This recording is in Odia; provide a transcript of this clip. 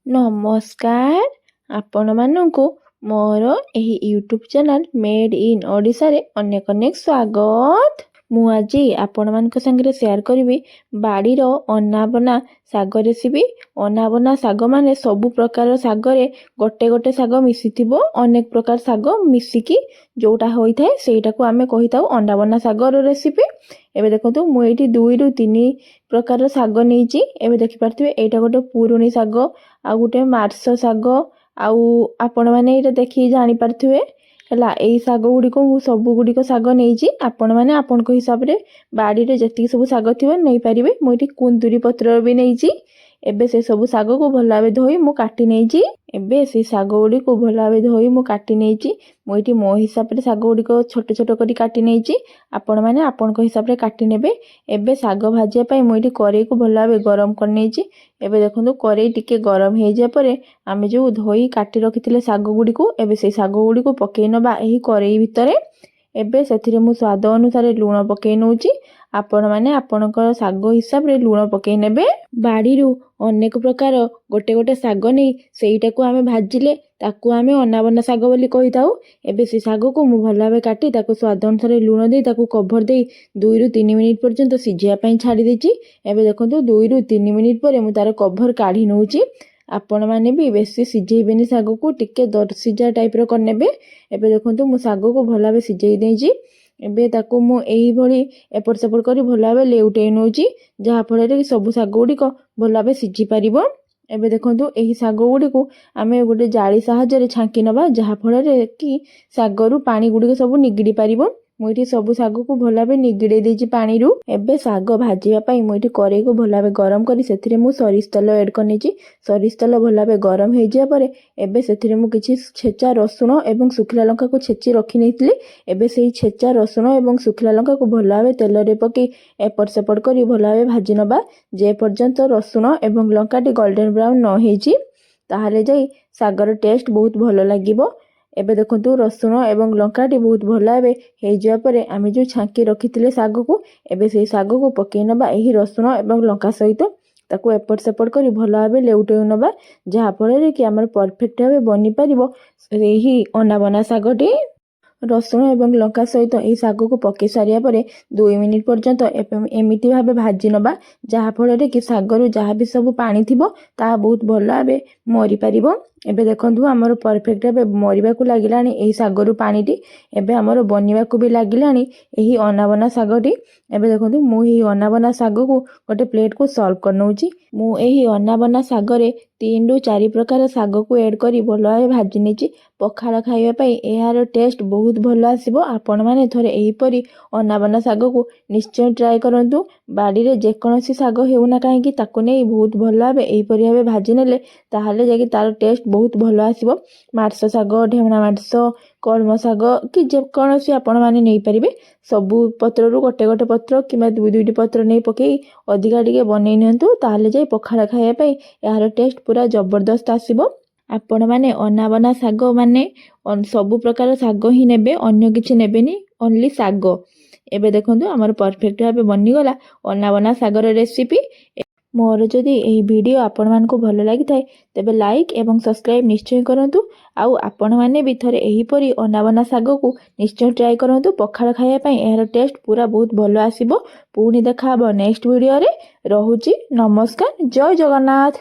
ନମସ୍କାର। ଆପଣମାନଙ୍କୁ ମୋର ଏହି ୟୁଟ୍ୟୁବ୍ ଚ୍ୟାନେଲ୍ ମେଡ୍ ଇନ୍ ଓଡ଼ିଶାରେ ଅନେକ ଅନେକ ସ୍ୱାଗତ। ମୁଁ ଆଜି ଆପଣମାନଙ୍କ ସାଙ୍ଗରେ ସେୟାର କରିବି ବାଡ଼ିର ଅନାବନା ଶାଗ ରେସିପି। ଅନାବନା ଶାଗ ମାନେ ସବୁ ପ୍ରକାର ଶାଗରେ ଗୋଟେ ଗୋଟେ ଶାଗ ମିଶିଥିବ, ଅନେକ ପ୍ରକାର ଶାଗ ମିଶିକି ଯେଉଁଟା ହୋଇଥାଏ ସେଇଟାକୁ ଆମେ କହିଥାଉ ଅନାବନା ଶାଗର ରେସିପି। ଏବେ ଦେଖନ୍ତୁ ମୁଁ ଏଇଠି 2ରୁ 3 ପ୍ରକାର ଶାଗ ନେଇଛି। ଏବେ ଦେଖିପାରୁଥିବେ ଏଇଟା ଗୋଟେ ପୁରୁଣି ଶାଗ, ଆଉ ଗୋଟେ ମାର୍ସ ଶାଗ, ଆଉ ଆପଣମାନେ ଏଇଟା ଦେଖିକି ଜାଣିପାରୁଥିବେ ହେଲା। ଏଇ ଶାଗ ଗୁଡ଼ିକ ମୁଁ ସବୁଗୁଡ଼ିକ ଶାଗ ନେଇଛି। ଆପଣମାନେ ଆପଣଙ୍କ ହିସାବରେ ବାଡ଼ିରେ ଯେତିକି ସବୁ ଶାଗ ଥିବ ନେଇପାରିବେ। ମୁଁ ଏଠି କୁନ୍ଦୁରି ପତ୍ର ବି ନେଇଛି। ଏବେ ସେ ସବୁ ଶାଗକୁ ଭଲ ଭାବେ ଧୋଇ ମୁଁ କାଟି ନେଇଛି। ଏବେ ସେ ଶାଗ ଗୁଡ଼ିକୁ ଭଲ ଭାବେ ଧୋଇ ମୁଁ କାଟି ନେଇଛି। ମୁଁ ଏଠି ମୋ ହିସାବରେ ଶାଗ ଗୁଡ଼ିକ ଛୋଟ ଛୋଟ କରି କାଟି ନେଇଛି। ଆପଣମାନେ ଆପଣଙ୍କ ହିସାବରେ କାଟି ନେବେ। ଏବେ ଶାଗ ଭାଜିବା ପାଇଁ ମୁଁ ଏଠି କରେଇକୁ ଭଲ ଭାବେ ଗରମ କରିନେଇଛି। ଏବେ ଦେଖନ୍ତୁ କରେଇ ଟିକେ ଗରମ ହେଇଯିବା ପରେ ଆମେ ଯେଉଁ ଧୋଇ କାଟି ରଖିଥିଲେ ଶାଗ ଗୁଡ଼ିକୁ ଏବେ ସେଇ ଶାଗ ଗୁଡ଼ିକୁ ପକେଇ ନେବା ଏହି କରେଇ ଭିତରେ। ଏବେ ସେଥିରେ ମୁଁ ସ୍ୱାଦ ଅନୁସାରେ ଲୁଣ ପକେଇ ନେଉଛି। ଆପଣମାନେ ଆପଣଙ୍କ ଶାଗ ହିସାବରେ ଲୁଣ ପକେଇ ନେବେ। ବାଡ଼ିରୁ ଅନେକ ପ୍ରକାର ଗୋଟେ ଗୋଟେ ଶାଗ ନେଇ ସେଇଟାକୁ ଆମେ ଭାଜିଲେ ତାକୁ ଆମେ ଅନାବନା ଶାଗ ବୋଲି କହିଥାଉ। ଏବେ ସେ ଶାଗକୁ ମୁଁ ଭଲ ଭାବେ କାଟି ତାକୁ ସ୍ୱାଦ ଅନୁସାରେ ଲୁଣ ଦେଇ ତାକୁ କଭର ଦେଇ 2ରୁ 3 ମିନିଟ୍ ପର୍ଯ୍ୟନ୍ତ ସିଝିବା ପାଇଁ ଛାଡ଼ି ଦେଇଛି। ଏବେ ଦେଖନ୍ତୁ 2ରୁ 3 ମିନିଟ୍ ପରେ ମୁଁ ତାର କଭର କାଢ଼ି ନେଉଛି। ଆପଣମାନେ ବି ବେଶୀ ସିଝେଇବେନି, ଶାଗକୁ ଟିକେ ଦରସିଝା ଟାଇପ୍ର କରିନେବେ। ଏବେ ଦେଖନ୍ତୁ ମୁଁ ଶାଗକୁ ଭଲ ଭାବେ ସିଝେଇ ଦେଇଛି। ଏବେ ତାକୁ ମୁଁ ଏଇଭଳି ଏପଟ ସେପଟ କରି ଭଲ ଭାବେ ଲେଉଟେଇ ନେଉଛି, ଯାହାଫଳରେ କି ସବୁ ଶାଗ ଗୁଡ଼ିକ ଭଲ ଭାବେ ସିଝି ପାରିବ। ଏବେ ଦେଖନ୍ତୁ ଏହି ଶାଗ ଗୁଡ଼ିକୁ ଆମେ ଗୋଟେ ଜାଳି ସାହାଯ୍ୟରେ ଛାଙ୍କି ନେବା, ଯାହାଫଳରେ କି ଶାଗରୁ ପାଣି ଗୁଡ଼ିକ ସବୁ ନିଗିଡ଼ି ପାରିବ। ମୁଁ ଏଠି ସବୁ ଶାଗକୁ ଭଲ ଭାବେ ନିଗିଡ଼େଇ ଦେଇଛି ପାଣିରୁ। ଏବେ ଶାଗ ଭାଜିବା ପାଇଁ ମୁଁ ଏଠି କରେଇକୁ ଭଲ ଭାବେ ଗରମ କରି ସେଥିରେ ମୁଁ ସୋରିଷ ତେଲ ଏଡ଼୍ କରିନେଇଛି। ସୋରିଷ ତେଲ ଭଲ ଭାବେ ଗରମ ହେଇଯିବା ପରେ ଏବେ ସେଥିରେ ମୁଁ କିଛି ଛେଚା ରସୁଣ ଏବଂ ଶୁଖିଲା ଲଙ୍କାକୁ ଛେଚି ରଖି ନେଇଥିଲି। ଏବେ ସେଇ ଛେଚା ରସୁଣ ଏବଂ ଶୁଖିଲା ଲଙ୍କାକୁ ଭଲ ଭାବେ ତେଲରେ ପକାଇ ଏପଟ ସେପଟ କରି ଭଲ ଭାବେ ଭାଜି ନେବା। ଯେ ପର୍ଯ୍ୟନ୍ତ ରସୁଣ ଏବଂ ଲଙ୍କାଟି ଗୋଲ୍ଡେନ୍ ବ୍ରାଉନ୍ ନ ହେଇଛି, ତାହେଲେ ଯାଇ ଶାଗର ଟେଷ୍ଟ ବହୁତ ଭଲ ଲାଗିବ। ଏବେ ଦେଖନ୍ତୁ ରସୁଣ ଏବଂ ଲଙ୍କାଟି ବହୁତ ଭଲ ଭାବେ ହେଇଯିବା ପରେ ଆମେ ଯେଉଁ ଛାଙ୍କି ରଖିଥିଲେ ଶାଗକୁ ଏବେ ସେଇ ଶାଗକୁ ପକାଇ ନେବା ଏହି ରସୁଣ ଏବଂ ଲଙ୍କା ସହିତ। ତାକୁ ଏପଟ ସେପଟ କରି ଭଲ ଭାବେ ଲେଉଟାଇ ନେବା, ଯାହାଫଳରେ କି ଆମର ପରଫେକ୍ଟ ଭାବେ ବନିପାରିବ ଏହି ଅନାବନା ଶାଗଟି। ରସୁଣ ଏବଂ ଲଙ୍କା ସହିତ ଏହି ଶାଗକୁ ପକାଇ ସାରିବା ପରେ 2 ମିନିଟ୍ ପର୍ଯ୍ୟନ୍ତ ଏମିତି ଭାବେ ଭାଜି ନେବା, ଯାହାଫଳରେ କି ଶାଗରୁ ଯାହା ବି ସବୁ ପାଣି ଥିବ ତାହା ବହୁତ ଭଲ ଭାବେ ମରିପାରିବ। ଏବେ ଦେଖନ୍ତୁ ଆମର ପରଫେକ୍ଟ ଭାବେ ମରିବାକୁ ଲାଗିଲାଣି ଏହି ଶାଗରୁ ପାଣିଟି। ଏବେ ଆମର ବନିବାକୁ ବି ଲାଗିଲାଣି ଏହି ଅନାବନା ଶାଗଟି। ଏବେ ଦେଖନ୍ତୁ ମୁଁ ଏହି ଅନାବନା ଶାଗକୁ ଗୋଟେ ପ୍ଲେଟ୍କୁ ସର୍ଭ କରିନେଉଛି। ମୁଁ ଏହି ଅନାବନା ଶାଗରେ 3ରୁ 4 ପ୍ରକାର ଶାଗକୁ ଏଡ଼୍ କରି ଭଲ ଭାବେ ଭାଜି ନେଇଛି। ପଖାଳ ଖାଇବା ପାଇଁ ଏହାର ଟେଷ୍ଟ ବହୁତ ଭଲ ଆସିବ। ଆପଣମାନେ ଥରେ ଏହିପରି ଅନାବନା ଶାଗକୁ ନିଶ୍ଚୟ ଟ୍ରାଏ କରନ୍ତୁ। ବାଡ଼ିରେ ଯେକୌଣସି ଶାଗ ହେଉନା କାହିଁକି ତାକୁ ନେଇ ବହୁତ ଭଲ ଭାବେ ଏହିପରି ଭାବେ ଭାଜି ନେଲେ ତାହେଲେ ଯାଇକି ତାର ଟେଷ୍ଟ ବହୁତ ଭଲ ଆସିବ। ମାର୍ସ ଶାଗ, ଢେମଣା ମାର୍ସ, କଳମ ଶାଗ କି ଯେକୌଣସି ଆପଣମାନେ ନେଇପାରିବେ। ସବୁ ପତ୍ରରୁ ଗୋଟେ ଗୋଟେ ପତ୍ର କିମ୍ବା 2-2ଟି ପତ୍ର ନେଇ ପକାଇ ଅଧିକା ଟିକେ ବନେଇ ନିଅନ୍ତୁ, ତାହେଲେ ଯାଇ ପଖାଳ ଖାଇବା ପାଇଁ ଏହାର ଟେଷ୍ଟ ପୁରା ଜବରଦସ୍ତ ଆସିବ। ଆପଣମାନେ ଅନାବନା ଶାଗ ମାନେ ସବୁ ପ୍ରକାର ଶାଗ ହିଁ ନେବେ, ଅନ୍ୟ କିଛି ନେବେନି, ଓନ୍ଲି ଶାଗ। ଏବେ ଦେଖନ୍ତୁ ଆମର ପରଫେକ୍ଟ ଭାବେ ବନିଗଲା ଅନାବନା ଶାଗର ରେସିପି। ମୋର ଯଦି ଏହି ଭିଡ଼ିଓ ଆପଣମାନଙ୍କୁ ଭଲ ଲାଗିଥାଏ ତେବେ ଲାଇକ୍ ଏବଂ ସବସ୍କ୍ରାଇବ୍ ନିଶ୍ଚୟ କରନ୍ତୁ। ଆଉ ଆପଣମାନେ ବି ଥରେ ଏହିପରି ଅନାବନା ଶାଗକୁ ନିଶ୍ଚୟ ଟ୍ରାଏ କରନ୍ତୁ। ପଖାଳ ଖାଇବା ପାଇଁ ଏହାର ଟେଷ୍ଟ ପୁରା ବହୁତ ଭଲ ଆସିବ। ପୁଣି ଦେଖା ହେବ ନେକ୍ସଟ ଭିଡ଼ିଓରେ। ରହୁଛି, ନମସ୍କାର, ଜୟ ଜଗନ୍ନାଥ।